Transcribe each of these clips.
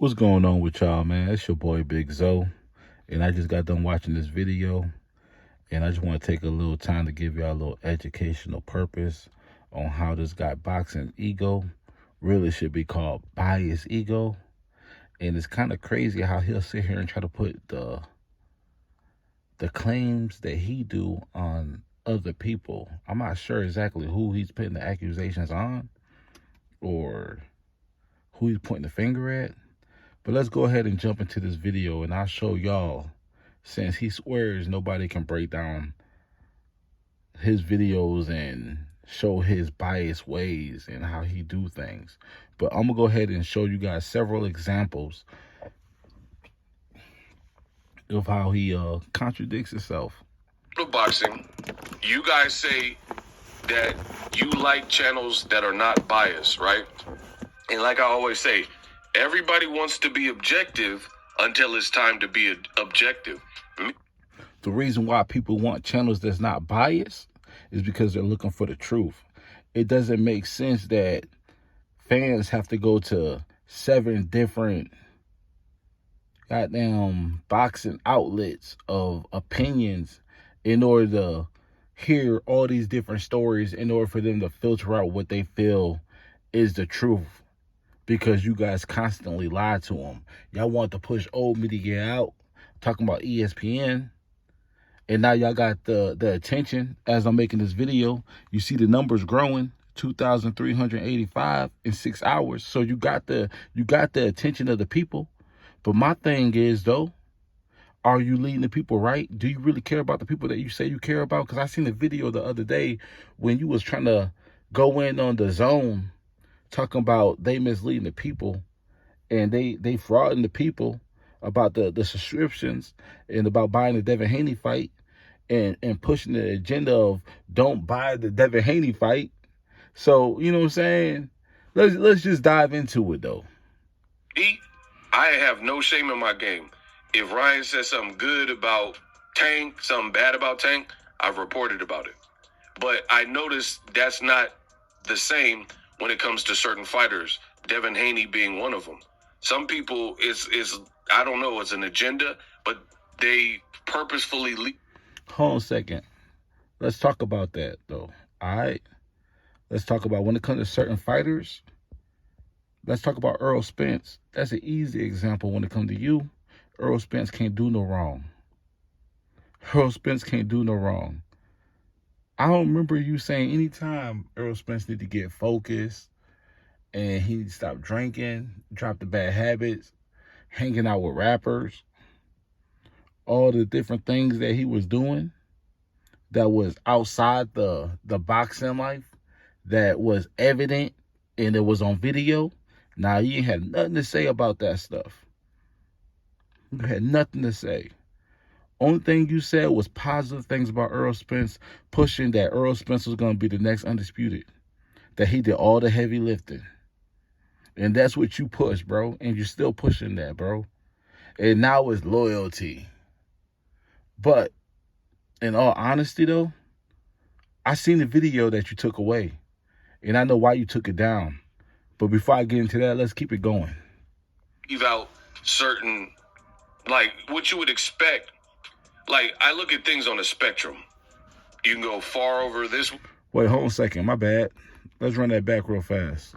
What's going on with y'all, man? It's your boy Big Zoe, and I just got done watching this video, and I just want to take a little time to give y'all a little educational purpose on how this guy Boxingego really should be called bias ego. And it's kind of crazy how he'll sit here and try to put the claims that he do on other people. I'm not sure exactly who he's putting the accusations on or who he's pointing the finger at. But let's go ahead and jump into this video, and I'll show y'all, since he swears nobody can break down his videos and show his biased ways and how he do things. But I'm gonna go ahead and show you guys several examples of how he contradicts himself. Boxing, you guys say that you like channels that are not biased, right? And like I always say, everybody wants to be objective until it's time to be objective. The reason why people want channels that's not biased is because they're looking for the truth. It doesn't make sense that fans have to go to 7 different goddamn boxing outlets of opinions in order to hear all these different stories in order for them to filter out what they feel is the truth. Because you guys constantly lie to them. Y'all want to push old media out, talking about ESPN. And now y'all got the attention as I'm making this video. You see the numbers growing, 2,385 in 6 hours. So you got the attention of the people. But my thing is, though, are you leading the people right? Do you really care about the people that you say you care about? Because I seen a video the other day when you was trying to go in on the zone, talking about they misleading the people and they frauding the people about the subscriptions and about buying the Devin Haney fight and pushing the agenda of don't buy the Devin Haney fight. So, you know what I'm saying? Let's just dive into it, though. I have no shame in my game. If Ryan says something good about Tank, something bad about Tank, I've reported about it. But I noticed that's not the same when it comes to certain fighters, Devin Haney being one of them. Some people, is I don't know, it's an agenda, but they purposefully leave. Hold on a second. Let's talk about that, though. All right? Let's talk about when it comes to certain fighters. Let's talk about Earl Spence. That's an easy example when it comes to you. Earl Spence can't do no wrong. Earl Spence can't do no wrong. I don't remember you saying anytime Earl Spence need to get focused and he need to stop drinking, drop the bad habits, hanging out with rappers, all the different things that he was doing that was outside the boxing life, that was evident and it was on video. Now, you ain't had nothing to say about that stuff. You had nothing to say. Only thing you said was positive things about Earl Spence, pushing that Earl Spence was going to be the next undisputed, that he did all the heavy lifting. And that's what you push, bro. And you're still pushing that, bro. And now it's loyalty. But in all honesty, though, I seen the video that you took away. And I know why you took it down. But before I get into that, let's keep it going. Leave out certain, like, what you would expect. Like, I look at things on a spectrum. You can go far over this. Wait, hold on a second. My bad. Let's run that back real fast.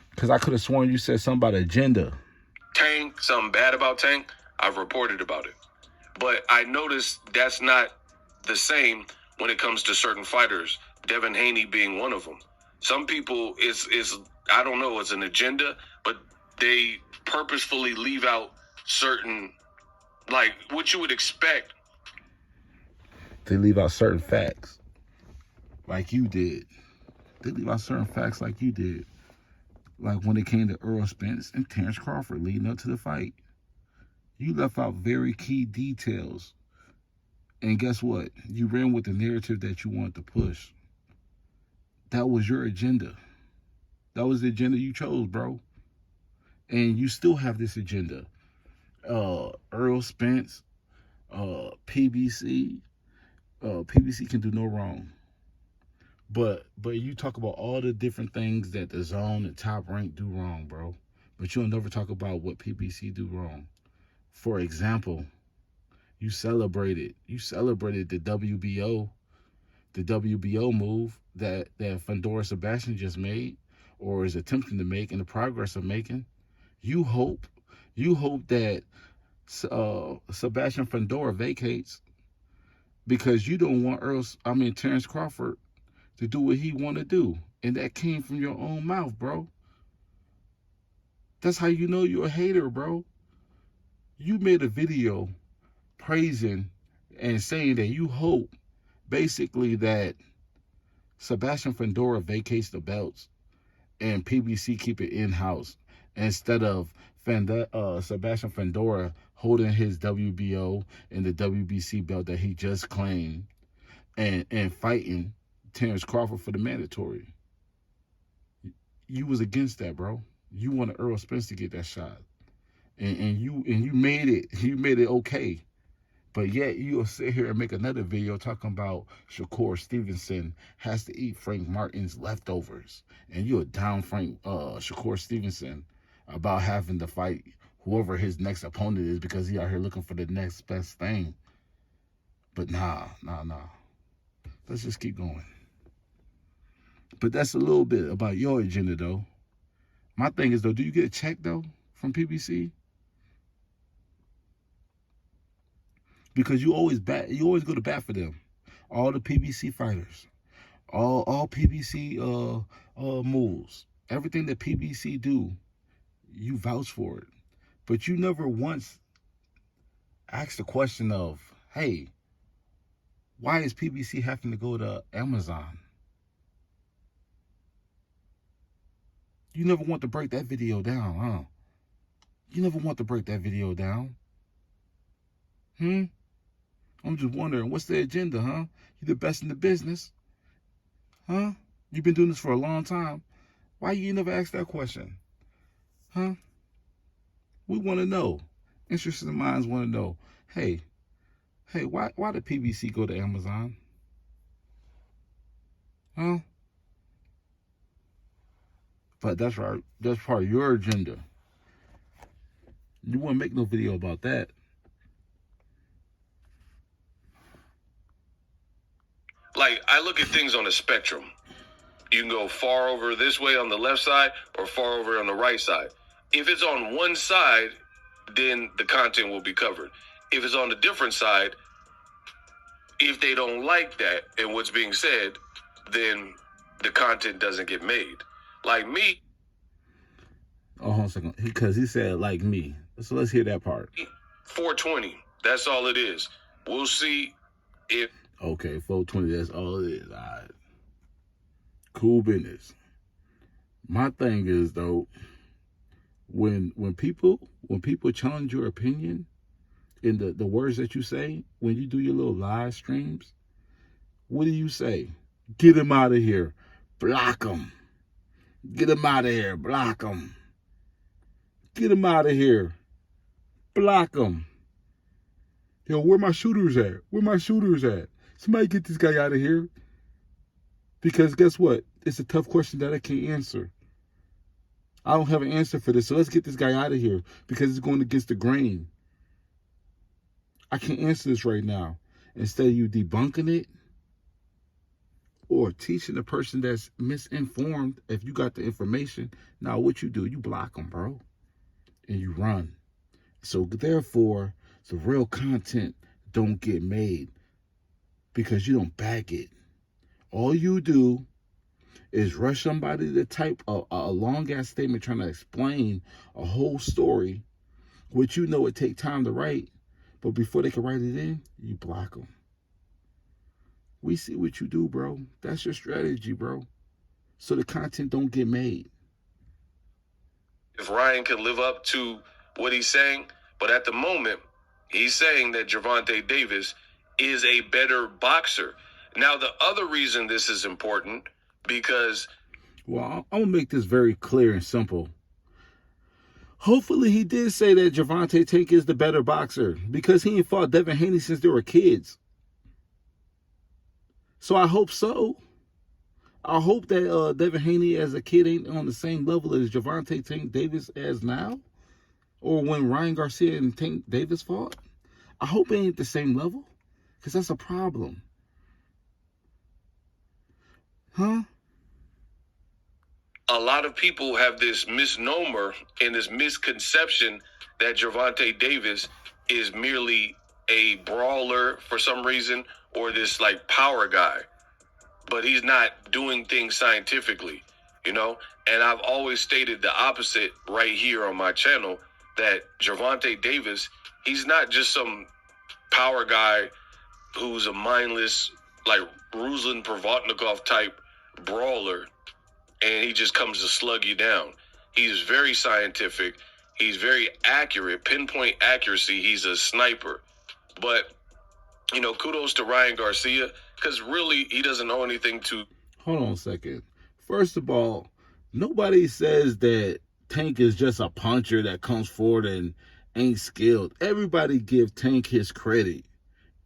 Because I could have sworn you said something about agenda. Tank, something bad about Tank, I've reported about it. But I noticed that's not the same when it comes to certain fighters, Devin Haney being one of them. Some people, is I don't know, it's an agenda, but they purposefully leave out certain, like, what you would expect. They leave out certain facts, like you did. They leave out certain facts like you did. Like when it came to Earl Spence and Terrence Crawford leading up to the fight. You left out very key details. And guess what? You ran with the narrative that you wanted to push. That was your agenda. That was the agenda you chose, bro. And you still have this agenda. Earl Spence, PBC. PBC can do no wrong. But you talk about all the different things that the Zone and Top Rank do wrong, bro. But you'll never talk about what PBC do wrong. For example, you celebrated the WBO move that Fedora Sebastian just made, or is attempting to make, in the progress of making. You hope that Sebastian Fedora vacates because you don't want Terrence Crawford to do what he want to do, and that came from your own mouth, bro. That's how you know you're a hater, bro. You made a video praising and saying that you hope, basically, that Sebastian Fedora vacates the belts and PBC keep it in-house instead of Sebastian Fedora holding his WBO and the WBC belt that he just claimed and fighting Terrence Crawford for the mandatory. You was against that, bro. You wanted Earl Spence to get that shot, and you made it okay. But yet you'll sit here and make another video talking about Shakur Stevenson has to eat Frank Martin's leftovers, and you'll down Shakur Stevenson about having to fight whoever his next opponent is because he out here looking for the next best thing. But nah. Let's just keep going. But that's a little bit about your agenda, though. My thing is, though, do you get a check, though, from PBC? Because you always go to bat for them. All the PBC fighters, all PBC moves, everything that PBC do, you vouch for it. But you never once asked the question of, hey, why is PBC having to go to Amazon? You never want to break that video down, huh? You never want to break that video down. I'm just wondering, what's the agenda, huh? You the best in the business, huh? You've been doing this for a long time. Why you never ask that question, huh? We want to know. Interested minds want to know. Hey, why did PBC go to Amazon, huh? But that's right. That's part of your agenda. You won't make no video about that. Like, I look at things on a spectrum. You can go far over this way on the left side or far over on the right side. If it's on one side, then the content will be covered. If it's on a different side, if they don't like that and what's being said, then the content doesn't get made. Like me. Oh, hold on a second. Because he said, like me. So let's hear that part. 420. That's all it is. We'll see if. Okay, 420. That's all it is. All right. Cool business. My thing is, though, when people challenge your opinion in the words that you say, when you do your little live streams, what do you say? Get him out of here. Block him. Get him out of here. Block him. Get him out of here. Block him. Yo, where my shooters at? Where my shooters at? Somebody get this guy out of here. Because guess what? It's a tough question that I can't answer. I don't have an answer for this, so let's get this guy out of here because it's going against the grain. I can't answer this right now. Instead of you debunking it or teaching the person that's misinformed, if you got the information, now what you do, you block them, bro, and you run. So therefore, the real content don't get made because you don't back it. All you do is rush somebody to type a long-ass statement trying to explain a whole story, which you know it take time to write, but before they can write it in, you block them. We see what you do, bro. That's your strategy, bro. So the content don't get made. If Ryan can live up to what he's saying, but at the moment, he's saying that Gervonta Davis is a better boxer. Now, the other reason this is important, because... Well, I'm going to make this very clear and simple. Hopefully he did say that Gervonta Tank is the better boxer because he ain't fought Devin Haney since they were kids. So I hope so. I hope that Devin Haney as a kid ain't on the same level as Gervonta Tank Davis as now, or when Ryan Garcia and Tank Davis fought. I hope it ain't the same level, because that's a problem. Huh? A lot of people have this misnomer and this misconception that Gervonta Davis is merely a brawler for some reason, or this like power guy, but he's not doing things scientifically, you know? And I've always stated the opposite right here on my channel, that Gervonta Davis, he's not just some power guy who's a mindless, like Ruslan Provodnikov type brawler, and he just comes to slug you down. He's very scientific. He's very accurate, pinpoint accuracy. He's a sniper. But, you know, kudos to Ryan Garcia, because really he doesn't know anything to. Hold on a second. First of all, nobody says that Tank is just a puncher that comes forward and ain't skilled. Everybody give Tank his credit.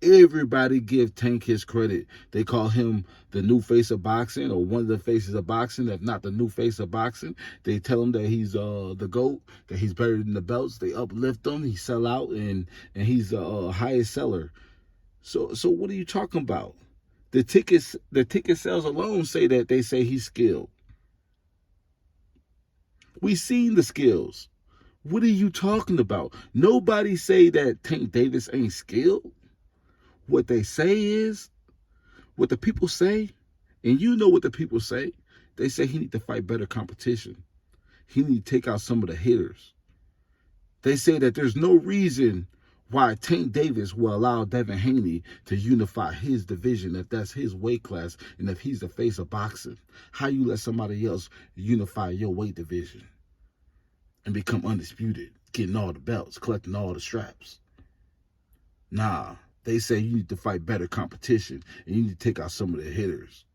Everybody give Tank his credit. They call him the new face of boxing, or one of the faces of boxing, if not the new face of boxing. They tell him that he's the GOAT, that he's better than the belts. They uplift him. He sell out, and he's the highest seller. So what are you talking about? The ticket sales alone say that they say he's skilled. We seen the skills. What are you talking about? Nobody say that Tank Davis ain't skilled. What they say is, what the people say, and you know what the people say, they say he need to fight better competition. He need to take out some of the hitters. They say that there's no reason why Tank Davis will allow Devin Haney to unify his division if that's his weight class and if he's the face of boxing. How you let somebody else unify your weight division and become undisputed, getting all the belts, collecting all the straps? Nah. They say you need to fight better competition and you need to take out some of the hitters.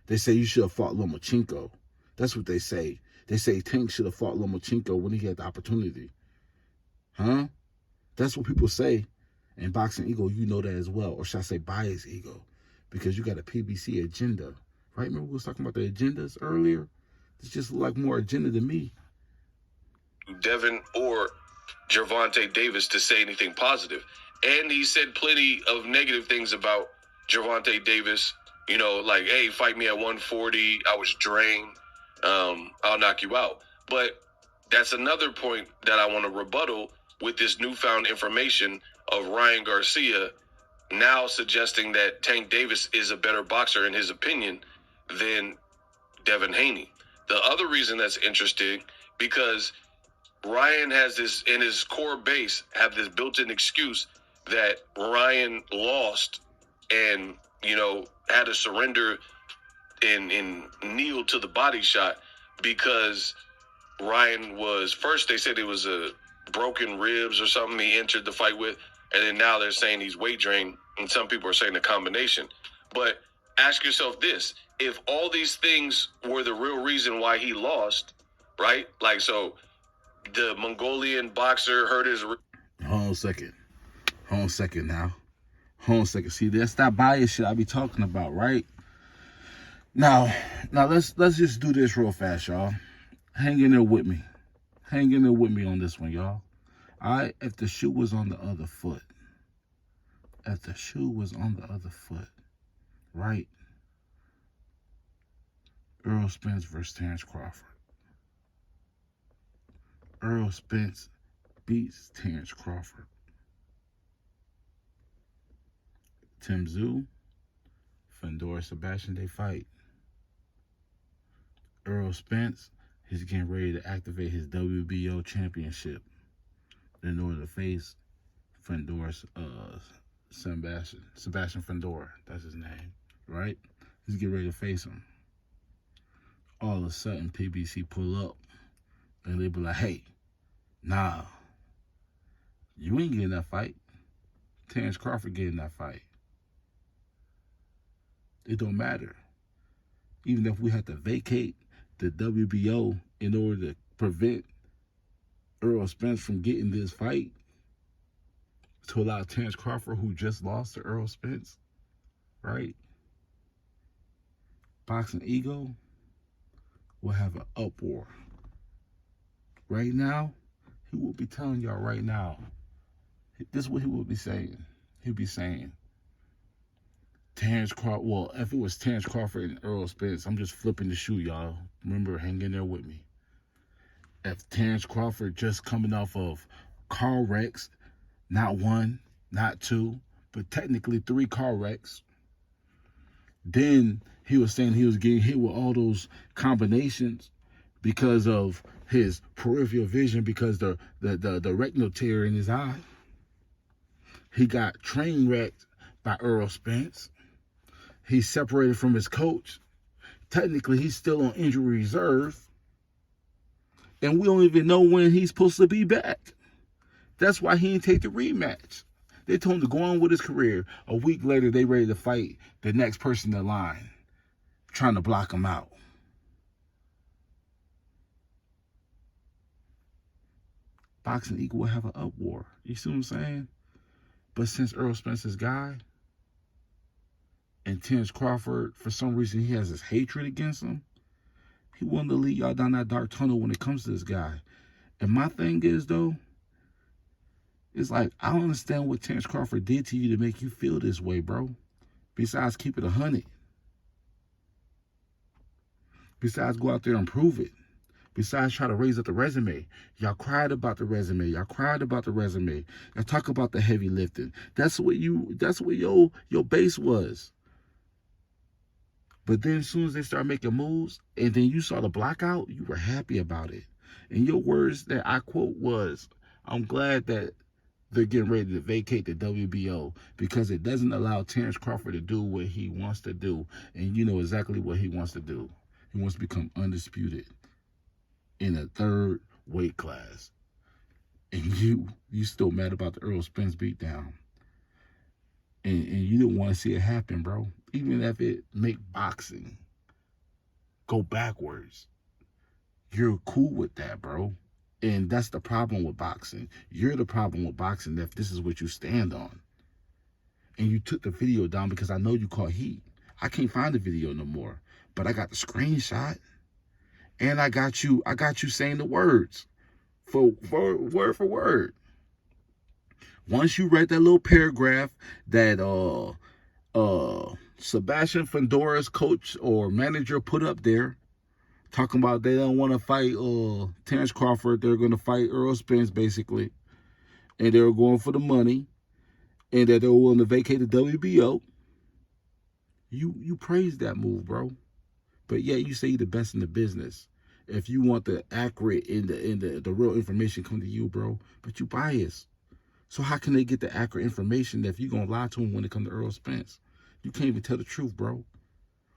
They say you should have fought Lomachenko. That's what they say. They say Tank should have fought Lomachenko when he had the opportunity. Huh? That's what people say. And Boxing Ego, you know that as well. Or should I say Bias Ego? Because you got a PBC agenda. Right? Remember we was talking about the agendas earlier? It's just like more agenda than me. Devin or Gervonta Davis to say anything positive. And he said plenty of negative things about Gervonta Davis. You know, like, hey, fight me at 140. I was drained. I'll knock you out. But that's another point that I want to rebuttal with this newfound information of Ryan Garcia now suggesting that Tank Davis is a better boxer, in his opinion, than Devin Haney. The other reason that's interesting, because Ryan has this, in his core base, have this built-in excuse that Ryan lost and, you know, had to surrender and kneel to the body shot because Ryan was, first they said it was a broken ribs or something he entered the fight with, and then now they're saying he's weight drained, and some people are saying a combination. But ask yourself this, if all these things were the real reason why he lost, right? Like, so the Mongolian boxer hurt his... Hold on a second. Hold on a second now. Hold on a second. See, that's that bias shit I be talking about, right? Now let's just do this real fast, y'all. Hang in there with me. Hang in there with me on this one, y'all. All right, if the shoe was on the other foot. If the shoe was on the other foot, right? Errol Spence versus Terrence Crawford. Errol Spence beats Terrence Crawford. Tim Tszyu, Fedor Sebastian, they fight. Errol Spence, he's getting ready to activate his WBO championship in order to face Fedor Sebastian Fedor, that's his name, right? He's getting ready to face him. All of a sudden, PBC pull up, and they be like, hey, nah, you ain't getting that fight. Terrence Crawford getting that fight. It don't matter. Even if we have to vacate the WBO in order to prevent Errol Spence from getting this fight, to allow Terrence Crawford, who just lost to Errol Spence, right? Boxingego will have an uproar. Right now, he will be telling y'all right now. This is what he will be saying. He'll be saying, Terrence Crawford, well, if it was Terrence Crawford and Errol Spence, I'm just flipping the shoe, y'all. Remember, hang in there with me. If Terrence Crawford just coming off of car wrecks, not one, not two, but technically 3 car wrecks, then he was saying he was getting hit with all those combinations because of his peripheral vision, because the retinal tear in his eye. He got train wrecked by Errol Spence. He's separated from his coach. Technically, he's still on injury reserve. And we don't even know when he's supposed to be back. That's why he didn't take the rematch. They told him to go on with his career. A week later, they ready to fight the next person in line, trying to block him out. Boxingego will have an uproar. You see what I'm saying? But since Errol Spence's guy, and Terrence Crawford, for some reason, he has this hatred against him, he wanted to lead y'all down that dark tunnel when it comes to this guy. And my thing is, though, it's like, I don't understand what Terrence Crawford did to you to make you feel this way, bro. Besides keep it 100. Besides go out there and prove it. Besides try to raise up the resume. Y'all cried about the resume. Y'all cried about the resume. Y'all talk about the heavy lifting. That's what your base was. But then as soon as they start making moves, and then you saw the blockout, you were happy about it. And your words that I quote was, I'm glad that they're getting ready to vacate the WBO because it doesn't allow Terrence Crawford to do what he wants to do. And you know exactly what he wants to do. He wants to become undisputed in a 3rd weight class. And you still mad about the Errol Spence beatdown. And you didn't want to see it happen, bro. Even if it make boxing go backwards. You're cool with that, bro. And that's the problem with boxing. You're the problem with boxing if this is what you stand on. And you took the video down because I know you caught heat. I can't find the video no more. But I got the screenshot. And I got you saying the words for word for word. Once you read that little paragraph that Sebastian Fondora's coach or manager put up there, talking about they don't want to fight Terrence Crawford, they're going to fight Errol Spence basically, and they were going for the money, and that they were willing to vacate the WBO. You praised that move, bro. But yeah, you say you're the best in the business. If you want the accurate the real information come to you, bro, but you biased. So how can they get the accurate information if you're going to lie to them when it comes to Errol Spence? You can't even tell the truth, bro.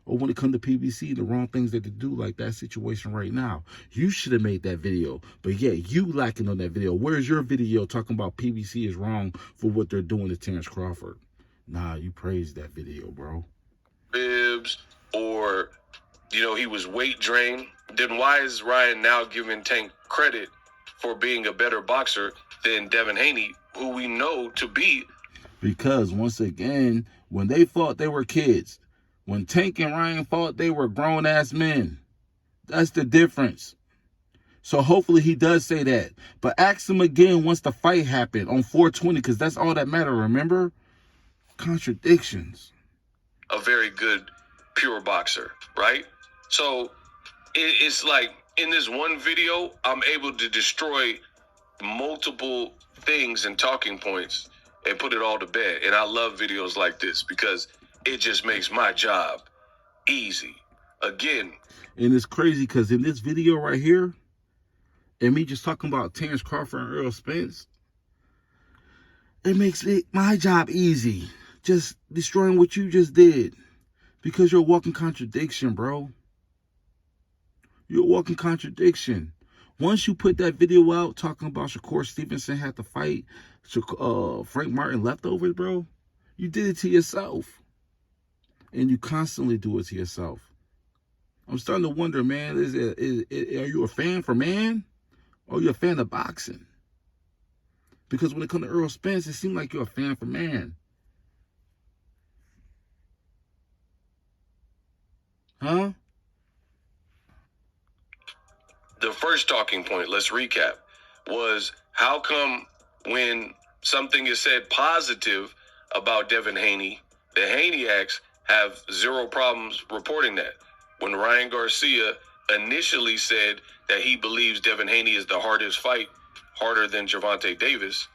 Or when it comes to PBC, the wrong things that they do, like that situation right now. You should have made that video. But yeah, you lacking on that video. Where's your video talking about PBC is wrong for what they're doing to Terrence Crawford? Nah, you praised that video, bro. Bibs, or, he was weight drained. Then why is Ryan now giving Tank credit for being a better boxer than Devin Haney, who we know to be? Because once again, when they fought, they were kids. When Tank and Ryan fought, they were grown-ass men. That's the difference. So hopefully he does say that. But ask him again once the fight happened on 420, because that's all that matters, remember? Contradictions. A very good, pure boxer, right? So it's like in this one video, I'm able to destroy multiple things and talking points and put it all to bed. And I love videos like this because it just makes my job easy. Again. And it's crazy because in this video right here, and me just talking about Terrence Crawford and Errol Spence, it makes my job easy. Just destroying what you just did. Because you're a walking contradiction, bro. You're a walking contradiction. Once you put that video out talking about Shakur Stevenson had to fight Frank Martin leftovers, bro, you did it to yourself. And you constantly do it to yourself. I'm starting to wonder, man, are you a fan for man? Or are you a fan of boxing? Because when it comes to Errol Spence, it seemed like you're a fan for man. Huh? The first talking point, let's recap, was how come when something is said positive about Devin Haney, the Haneyacks have zero problems reporting that. When Ryan Garcia initially said that he believes Devin Haney is the hardest fight, harder than Gervonta Davis,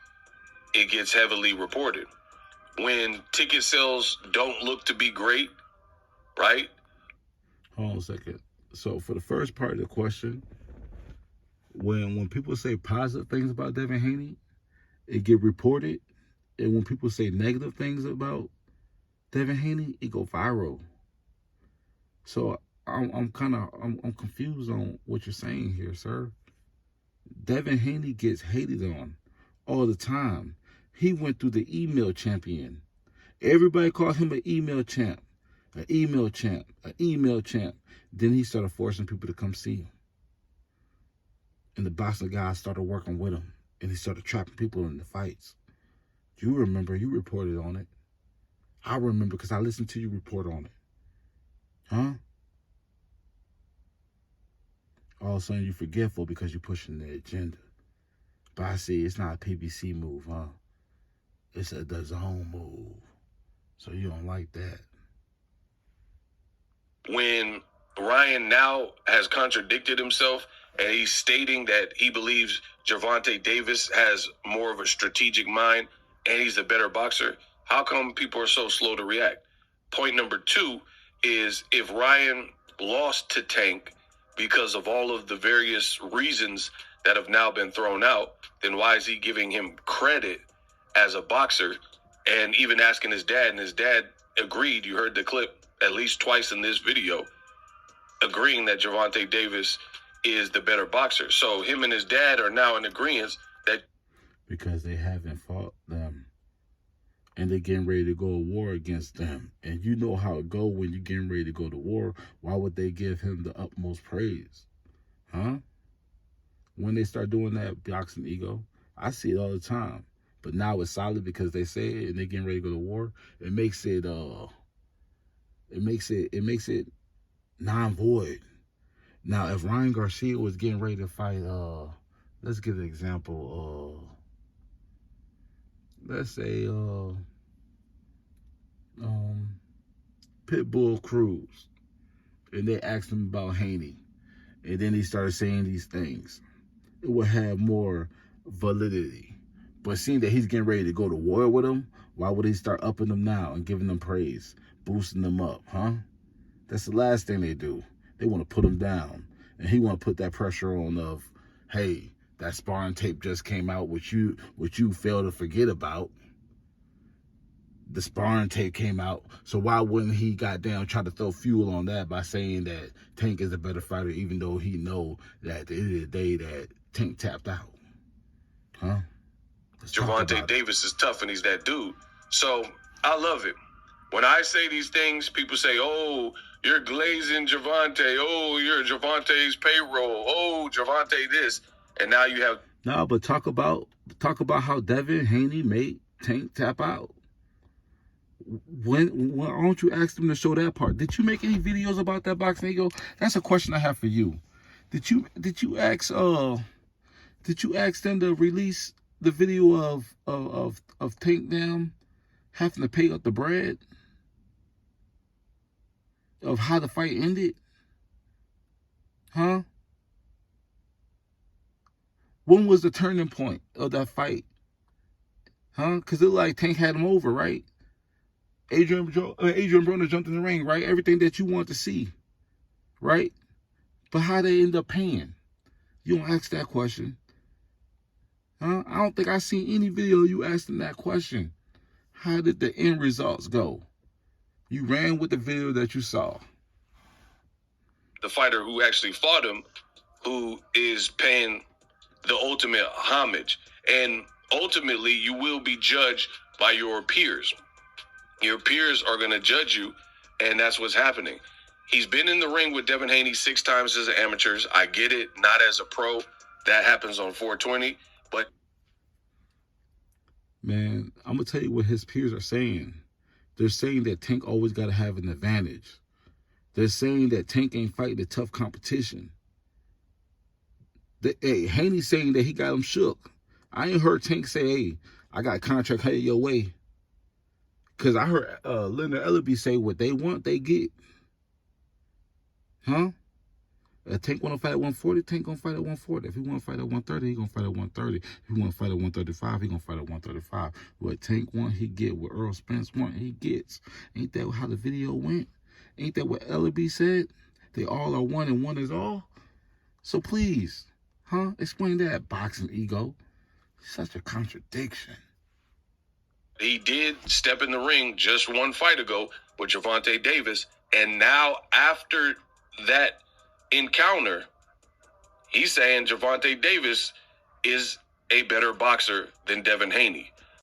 it gets heavily reported. When ticket sales don't look to be great, right? Hold on a second. So for the first part of the question, when people say positive things about Devin Haney, it get reported, and when people say negative things about Devin Haney, it go viral. So I'm confused on what you're saying here, sir. Devin Haney gets hated on all the time. He went through the email champion. Everybody called him an email champ, an email champ, an email champ. Then he started forcing people to come see him. And the boxing guys started working with him. And he started trapping people in the fights. You remember, you reported on it. I remember because I listened to you report on it. Huh? All of a sudden you're forgetful because you're pushing the agenda. But I see it's not a PBC move, huh? It's a DAZN move. So you don't like that. When Ryan now has contradicted himself and he's stating that he believes Gervonta Davis has more of a strategic mind and he's a better boxer, how come people are so slow to react? Point number two is if Ryan lost to Tank because of all of the various reasons that have now been thrown out, then why is he giving him credit as a boxer and even asking his dad? And his dad agreed. You heard the clip at least twice in this video, agreeing that Gervonta Davis is the better boxer. So him and his dad are now in agreement that because they haven't fought them and they're getting ready to go to war against them. And you know how it go when you're getting ready to go to war. Why would they give him the utmost praise? Huh? When they start doing that Boxingego, I see it all the time. But now it's solid because they say it and they're getting ready to go to war. It makes it non-void. Now, if Ryan Garcia was getting ready to fight, let's give an example. Let's say Pitbull Cruz, and they asked him about Haney, and then he started saying these things, it would have more validity. But seeing that he's getting ready to go to war with him, why would he start upping them now and giving them praise, boosting them up, huh? That's the last thing they do. They want to put him down. And he want to put that pressure on of, hey, that sparring tape just came out, which you failed to forget about. The sparring tape came out. So why wouldn't he goddamn try to throw fuel on that by saying that Tank is a better fighter, even though he know that at the end of the day that Tank tapped out? Huh? Gervonta Davis is tough and he's that dude. So I love it. When I say these things, people say, oh, you're glazing Gervonta. Oh, you're Gervonta's payroll. Oh, Gervonta this. And now you have... No, but talk about how Devin Haney made Tank tap out. When don't you ask them to show that part? Did you make any videos about that Boxingego? That's a question I have for you. Did you ask them to release the video of Tank down having to pay up the bread of how the fight ended? Huh? When was the turning point of that fight? Huh? Because it looked like Tank had him over, right? Adrian Broner jumped in the ring, right? Everything that you want to see, right? But how they end up paying? You don't ask that question. Huh? I don't think I seen any video you asking that question. How did the end results go? You ran with the video that you saw. The fighter who actually fought him, who is paying the ultimate homage. And ultimately, you will be judged by your peers. Your peers are going to judge you, and that's what's happening. He's been in the ring with Devin Haney 6 times as an amateur. I get it, not as a pro. That happens on 420, but... Man, I'm going to tell you what his peers are saying. They're saying that Tank always got to have an advantage. They're saying that Tank ain't fighting the tough competition. Haney saying that he got him shook. I ain't heard Tank say, hey, I got a contract headed your way. Because I heard Leonard Ellerby say what they want, they get. Huh? Tank want to fight at 140, Tank going to fight at 140. If he want to fight at 130, he going to fight at 130. If he want to fight at 135, he going to fight at 135. What Tank want, he get. What Earl Spence want, he gets. Ain't that how the video went? Ain't that what Ellerby said? They all are one and one is all? So please, explain that, Boxingego. Such a contradiction. He did step in the ring just one fight ago with Gervonta Davis. And now after that encounter, he's saying Gervonta Davis is a better boxer than Devin Haney.